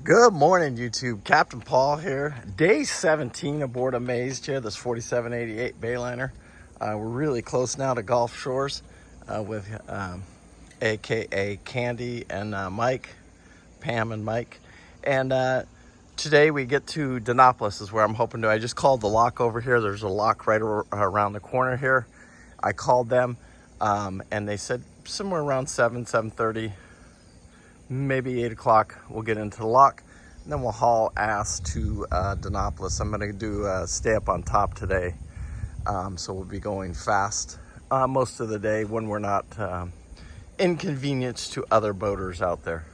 Good morning, YouTube. Captain Paul here. Day 17 aboard Amazed here, this 4788 Bayliner. We're really close now to Gulf Shores with AKA Candy and Mike, Pam and Mike. And today we get to Dinopolis is where I'm hoping to. I just called the lock over here. There's a lock right around the corner here. I called them and they said somewhere around 7:30. Maybe 8 o'clock we'll get into the lock, and then we'll haul ass to Dinopolis. I'm gonna do stay up on top today, so we'll be going fast most of the day when we're not inconvenienced to other boaters out there,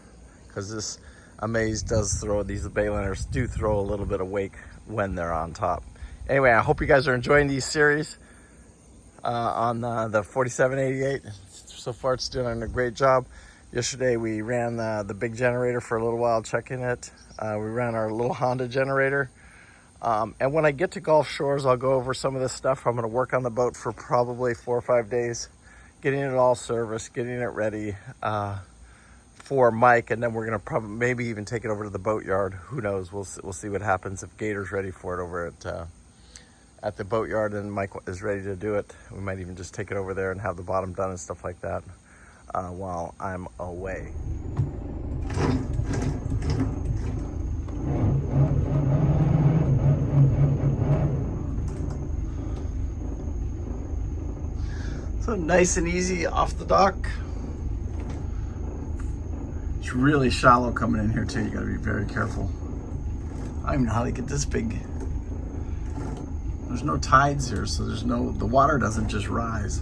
because this Amaze does throw, these Bayliners do throw a little bit of wake when they're on top. Anyway, I hope you guys are enjoying these series on the 4788. So far it's doing a great job. Yesterday we ran the big generator for a little while, checking it. We ran our little Honda generator. And when I get to Gulf Shores, I'll go over some of this stuff. I'm gonna work on the boat for probably 4 or 5 days, getting it all serviced, getting it ready for Mike. And then we're gonna probably maybe even take it over to the boatyard. Who knows, we'll see what happens if Gator's ready for it over at the boatyard and Mike is ready to do it. We might even just take it over there and have the bottom done and stuff like that. While I'm away. So nice and easy off the dock. It's really shallow coming in here too. You gotta be very careful. I don't even know how they get this big. There's no tides here, so the water doesn't just rise.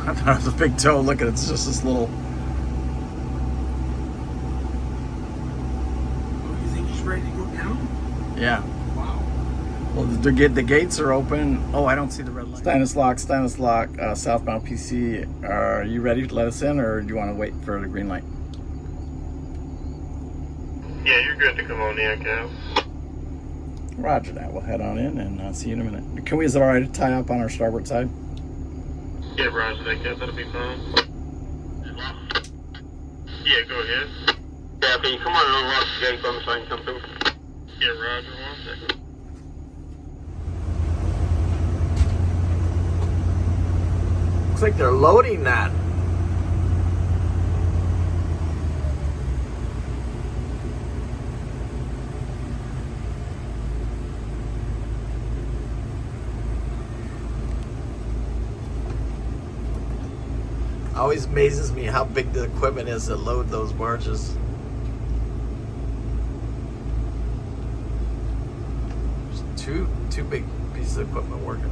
I thought it was a big toe. Look at it, it's just this little. Oh, you think he's ready to go down? Yeah. Wow. Well, the gates are open. Oh, I don't see the red light. Stainless lock, southbound PC. Are you ready to let us in, or do you want to wait for the green light? Yeah, you're good to come on in, Cal. Roger that. We'll head on in and see you in a minute. Can we, is it all right to tie up on our starboard side? Yeah, roger that, Cap. That'll be fine. Yeah, go ahead. Yeah, can you come on and unlock the gate on the same come through? Yeah, roger. 1 second. Looks like they're loading that. Always amazes me how big the equipment is that load those barges. There's two big pieces of equipment working.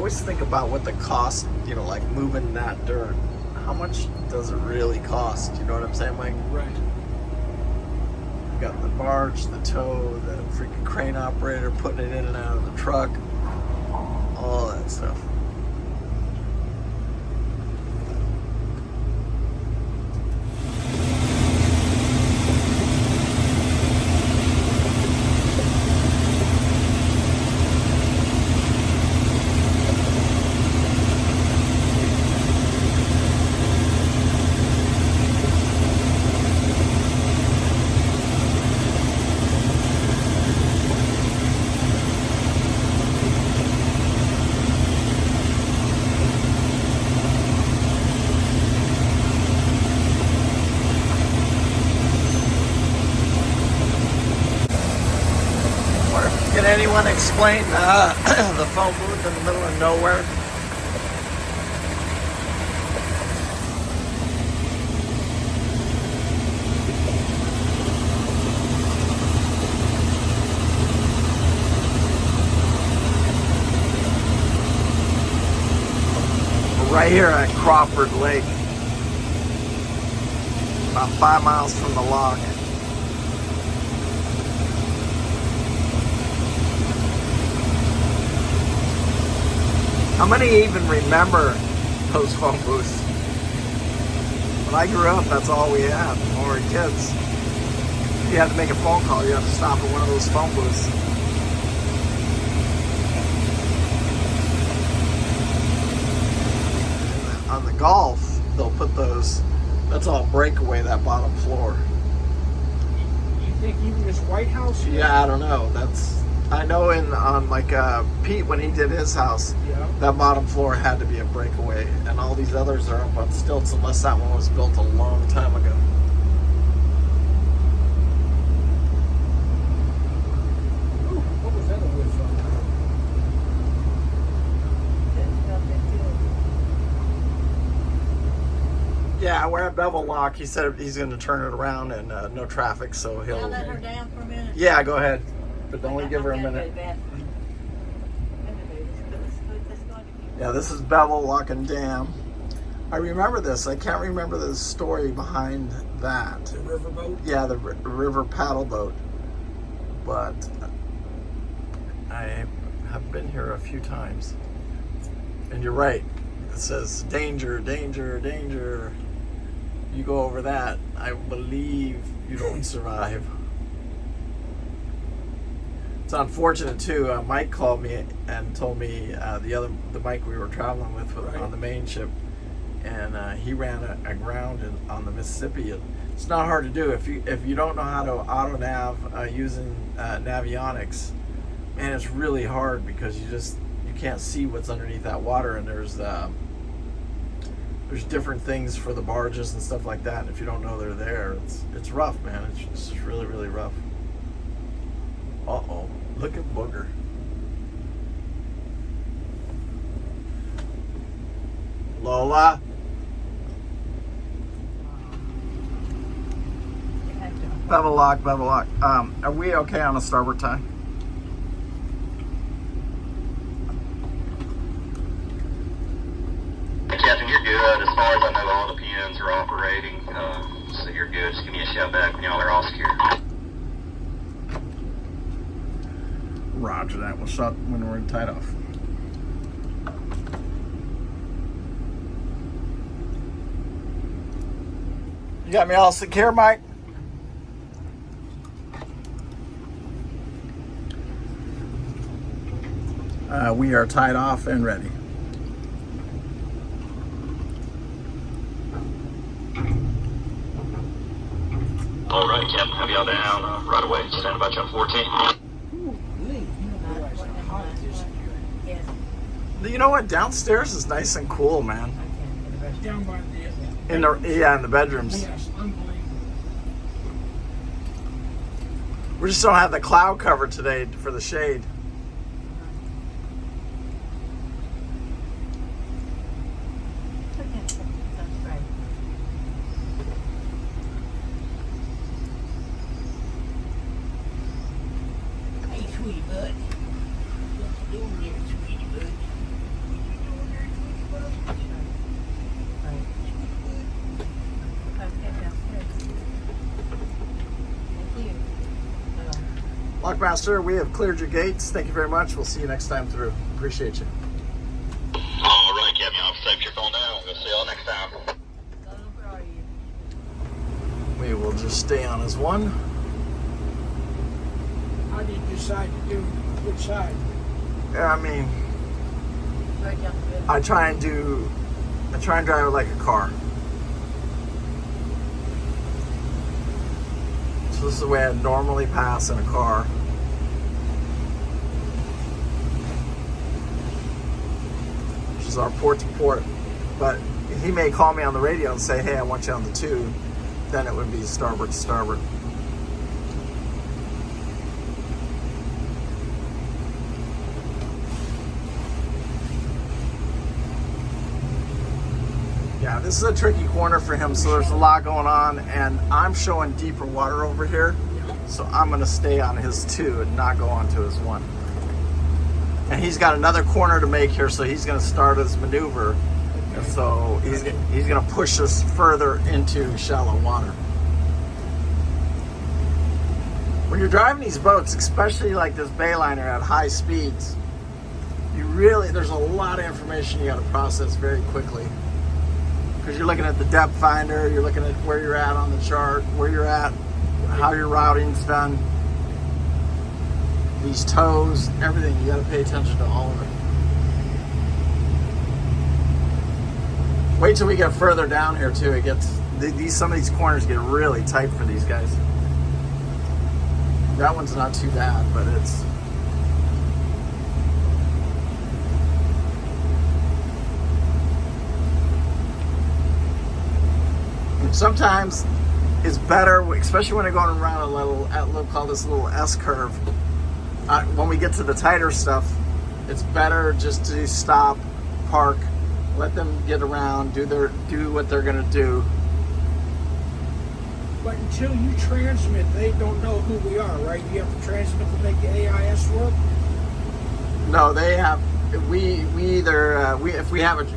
always think about what the cost, you know, like moving that dirt. How much does it really cost? You know what I'm saying, Mike? Right. You got the barge, the tow, the freaking crane operator putting it in and out of the truck, all that stuff. Can anyone explain the phone booth in the middle of nowhere? We're right here at Crawford Lake, about 5 miles from the lock. How many even remember those phone booths? When I grew up, that's all we had when we were kids. If you had to make a phone call, you had to stop at one of those phone booths. On the Golf, they'll put those, that's all breakaway, that bottom floor. You think even this White House? Yeah, I don't know. I know on like Pete, when he did his house, Yeah. that bottom floor had to be a breakaway, and all these others are up on stilts unless that one was built a long time ago. Ooh, what was that a wood from? Yeah, we're at Bevel Lock. He said he's going to turn it around and no traffic, so I'll he'll. let her down for a minute. Yeah, go ahead, but only give her a minute. Yeah, this is Bevel Lock and Dam. I remember this. I can't remember the story behind that. The riverboat? Yeah, the river paddle boat. But I have been here a few times. And you're right. It says danger, danger, danger. You go over that, I believe you don't survive. It's unfortunate too. Mike called me and told me the Mike we were traveling with on the main ship, and he ran aground on the Mississippi. It's not hard to do if you don't know how to auto nav using Navionics. Man, it's really hard because you can't see what's underneath that water, and there's different things for the barges and stuff like that. And if you don't know they're there, it's rough, man. It's just really, really rough. Uh-oh. Look at Booger. Lola? Bevel Lock, Bevel Lock. Are we okay on a starboard tie? Captain, you're good. As far as I know, all the pins are operating, so you're good. Just give me a shout back when y'all are all secure. Roger that. We'll shut when we're tied off. You got me all secure, Mike? We are tied off and ready. All right, Captain, have y'all down right away. Stand by jump 14. Ooh, Lee, you don't realize how hot it is in here. Yes. You know what? Downstairs is nice and cool, man. Down by the... In the bedrooms. Yes, unbelievable. We just don't have the cloud cover today for the shade. Sounds great. Hey, sweetie bud. What you doing there, sweetie bud? Deckmaster, we have cleared your gates. Thank you very much. We'll see you next time through. Appreciate you. All right, Captain. I'll save your phone down. We'll see y'all next time. Where are you? We will just stay on as one. How do you decide to do which side? Yeah, I mean, Right down the middle. I try and drive it like a car. So this is the way I normally pass in a car. Which is our port to port. But he may call me on the radio and say, hey, I want you on the 2. Then it would be starboard to starboard. Yeah, this is a tricky corner for him, so there's a lot going on, and I'm showing deeper water over here, so I'm going to stay on his 2 and not go onto his 1. And he's got another corner to make here, so he's going to start his maneuver, and so he's going to push us further into shallow water. When you're driving these boats, especially like this Bayliner at high speeds, there's a lot of information you got to process very quickly. Because you're looking at the depth finder, you're looking at where you're at on the chart, where you're at, how your routing's done, these tows, everything. You got to pay attention to all of it. Wait till we get further down here too. It gets some of these corners get really tight for these guys. That one's not too bad, but it's. Sometimes it's better, especially when they're going around we'll call this little S curve. When we get to the tighter stuff, it's better just to stop, park, let them get around, do what they're going to do. But until you transmit, they don't know who we are, right? You have to transmit to make the AIS work? No, they have. If we have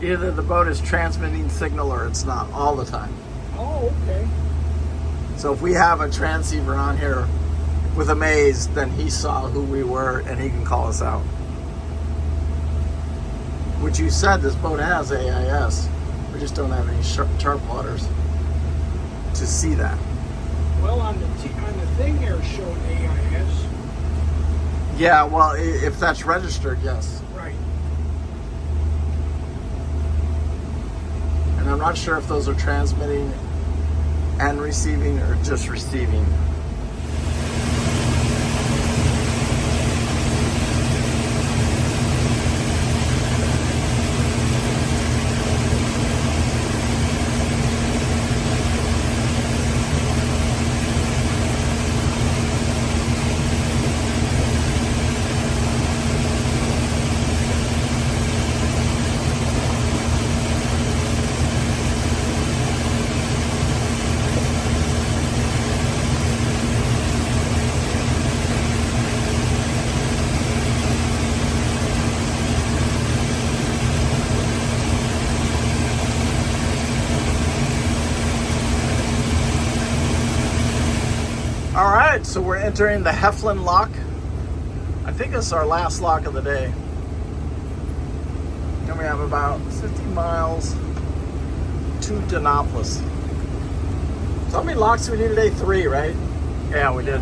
either the boat is transmitting signal or it's not all the time. Oh, okay. So if we have a transceiver on here with a maze, then he saw who we were and he can call us out. Which you said this boat has AIS. We just don't have any sharp waters to see that. Well, on the thing there showing AIS. Yeah, well, if that's registered, yes. Right. And I'm not sure if those are transmitting and receiving or just receiving. All right, so we're entering the Heflin Lock. I think this is our last lock of the day. And we have about 50 miles to Dinopolis. So how many locks do we do today? 3, right? Yeah, we did.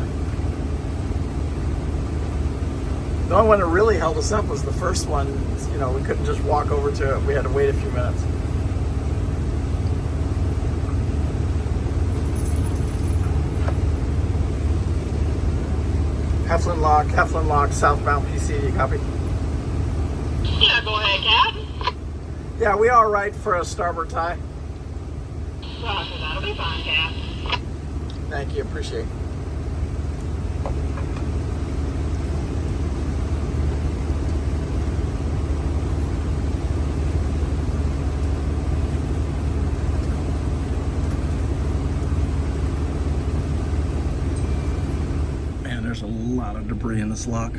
The only one that really held us up was the first one. You know, we couldn't just walk over to it. We had to wait a few minutes. Heflin Lock, southbound PC. You copy? Yeah, go ahead, Cap. Yeah, we all right for a starboard tie? Roger, that'll be fine, Cap. Thank you, appreciate it. Man, there's a lot of debris in this lock.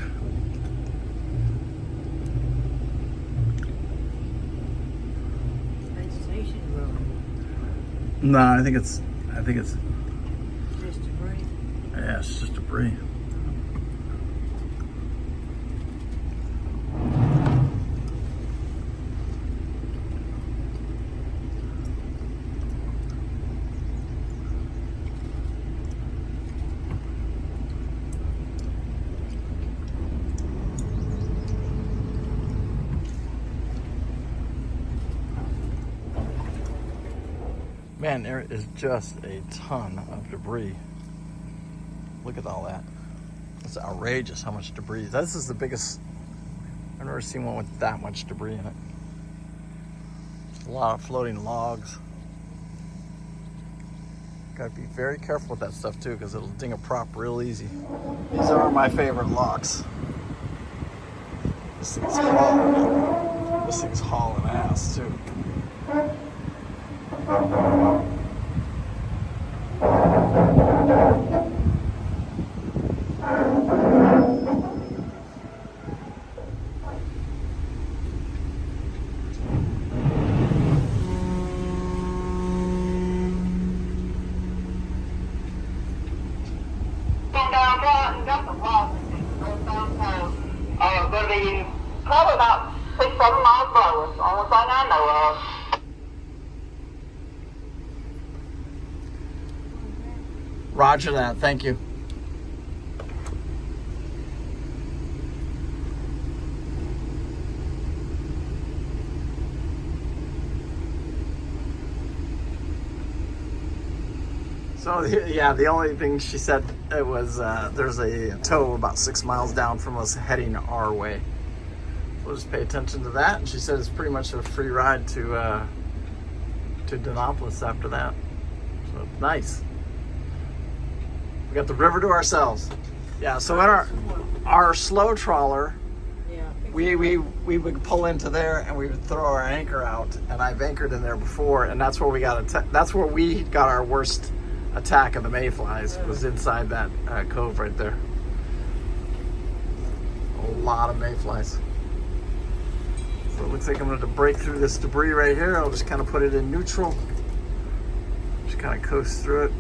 Vegetation growing. No, I think it's Just debris. yeah, it's just debris. Man, there is just a ton of debris. Look at all that. It's outrageous how much debris. This is the biggest, I've never seen one with that much debris in it. A lot of floating logs. Gotta be very careful with that stuff too, because it'll ding a prop real easy. These are my favorite locks. This thing's hauling. This thing's hauling ass too. Gonna be probably about 6-7 miles below us. Only thing I know of. Roger that. Thank you. So yeah, the only thing she said it was there's a tow about 6 miles down from us heading our way. We'll just pay attention to that. And she said it's pretty much a free ride to Dinopolis after that. So nice. We got the river to ourselves. Yeah. So in our slow trawler, we would pull into there and we would throw our anchor out. And I've anchored in there before, and that's where we got that's where we got our worst attack of the mayflies, was inside that cove right there. A lot of mayflies. So it looks like I'm going to break through this debris right here. I'll just kind of put it in neutral. Just kind of coast through it.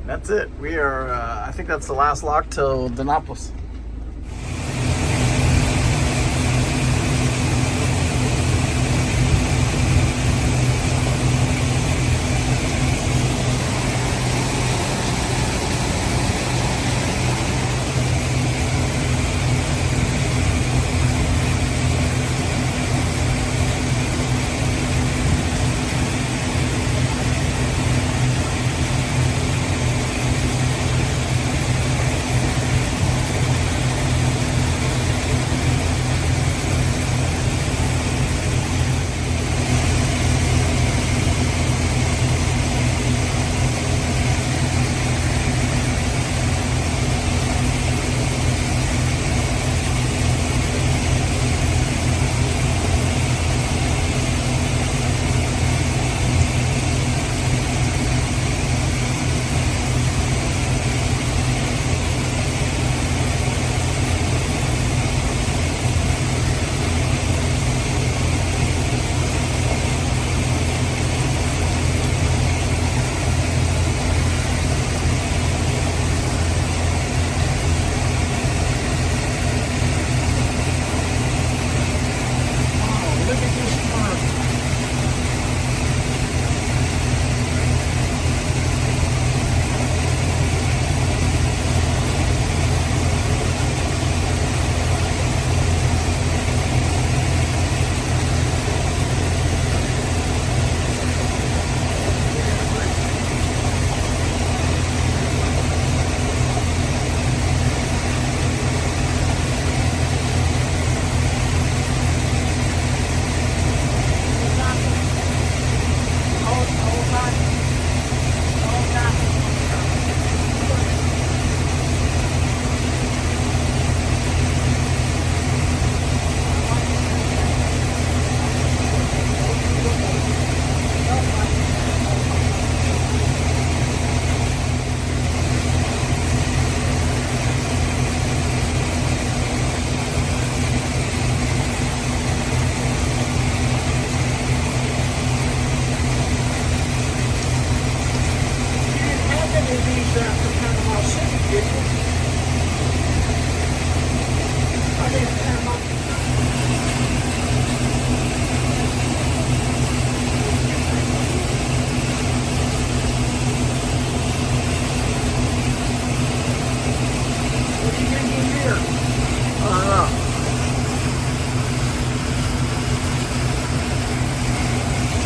That's it. We are, I think that's the last lock till Dinopolis.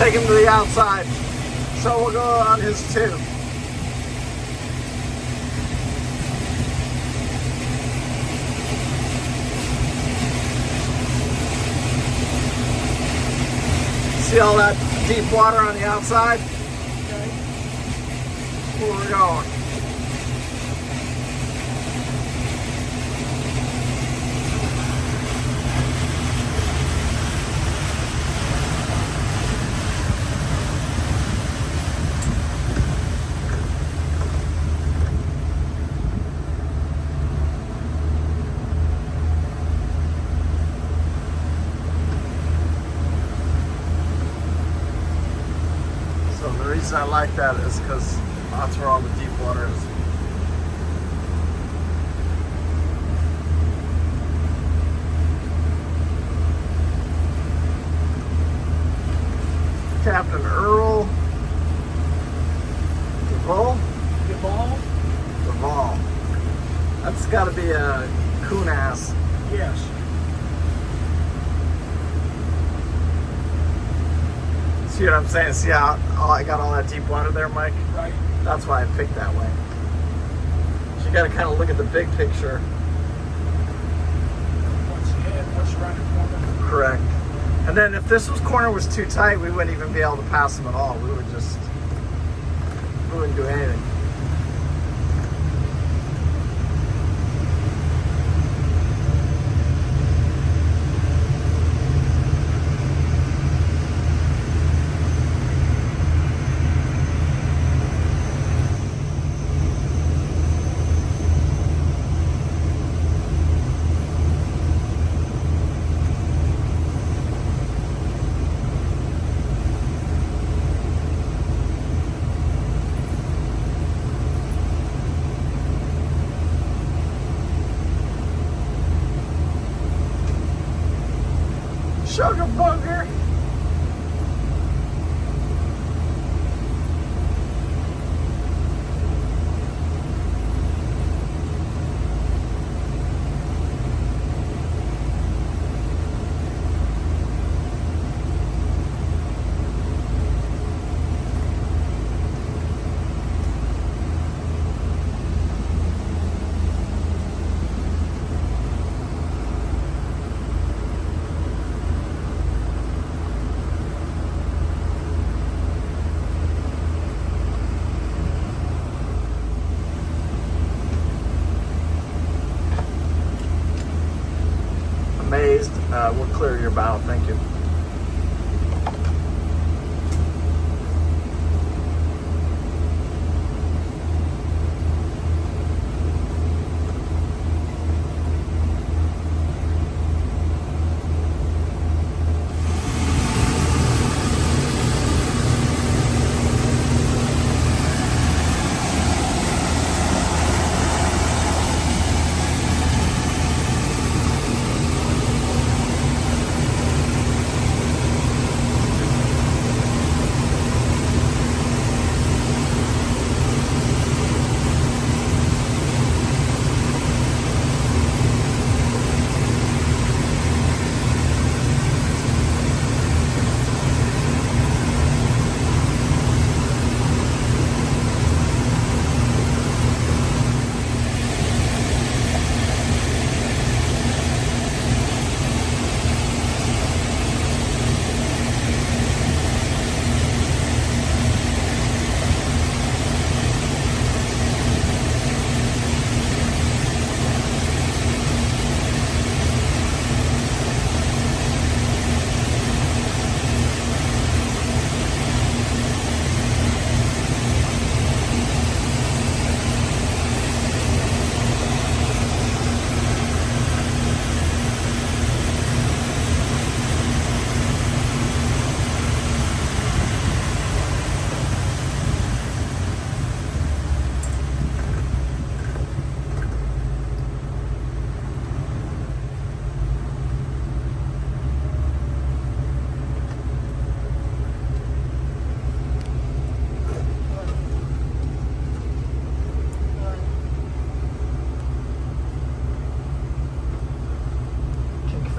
take him to the outside. So we'll go on his tube. See all that deep water on the outside? Okay. Where we're going. So the reason I like that is because that's where all the deep water is. Captain Earl Duvall? Duvall. That's got to be a coon ass. Yes. See what I'm saying? See how I got all that deep water there, Mike? Right. That's why I picked that way. So you got to kind of look at the big picture. What's around the corner? Correct. And then if this corner was too tight, we wouldn't even be able to pass them at all. We wouldn't do anything. Sugar bugger. Amazed. We'll clear your bow. Thank you.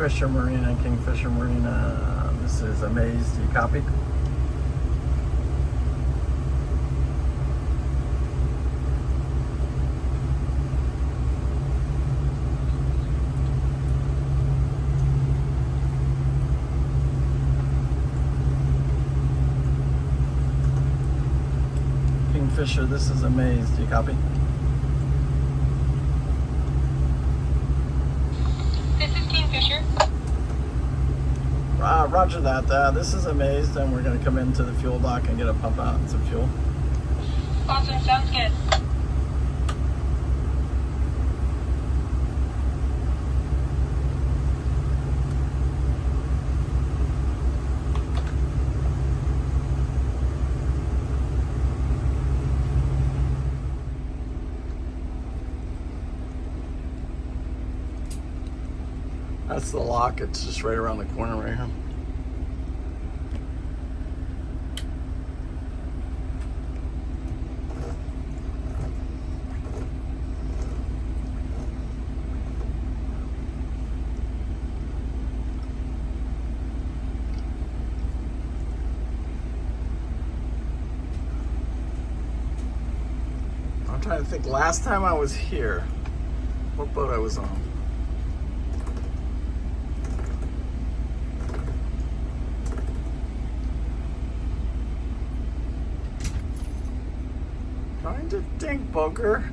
Kingfisher Marina, Kingfisher Marina. This is Amazed. You copy? Fisher. This is Amazed. Do you copy? This is Kingfisher. Roger that. This is Amazed, and we're going to come into the fuel dock and get a pump out and some fuel. Awesome, sounds good. That's the lock. It's just right around the corner right here. I'm trying to think, last time I was here, what boat I was on. Trying to think, Booker.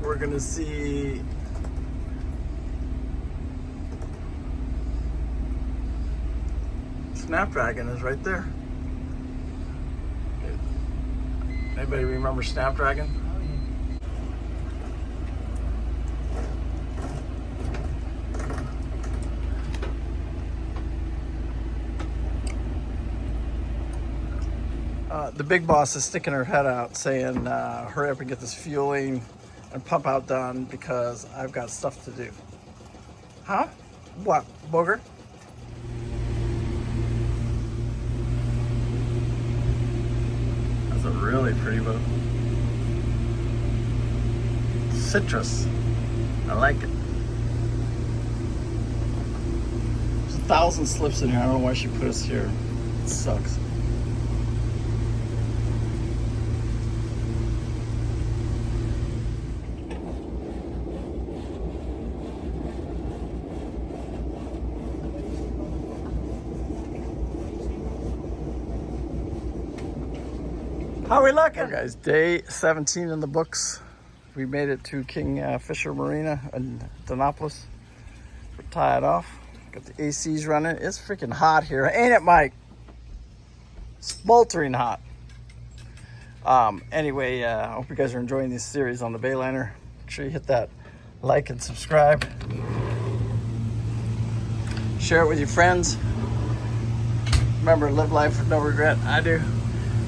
We're gonna see Snapdragon is right there. Anybody remember Snapdragon? The big boss is sticking her head out saying, hurry up and get this fueling and pump out done because I've got stuff to do. Huh? What, Booger? That's a really pretty boat. Citrus. I like it. There's 1,000 slips in here. I don't know why she put us here. It sucks. How are we looking? Okay, guys, day 17 in the books. We made it to Kingfisher Marina in Dinopolis. We're tied off. Got the ACs running. It's freaking hot here, ain't it, Mike? Sweltering hot. Anyway, I hope you guys are enjoying this series on the Bayliner. Make sure you hit that like and subscribe. Share it with your friends. Remember, live life with no regret. I do.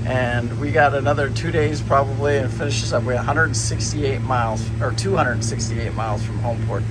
And we got another 2 days probably and finish this up. We're 168 miles or 268 miles from home port.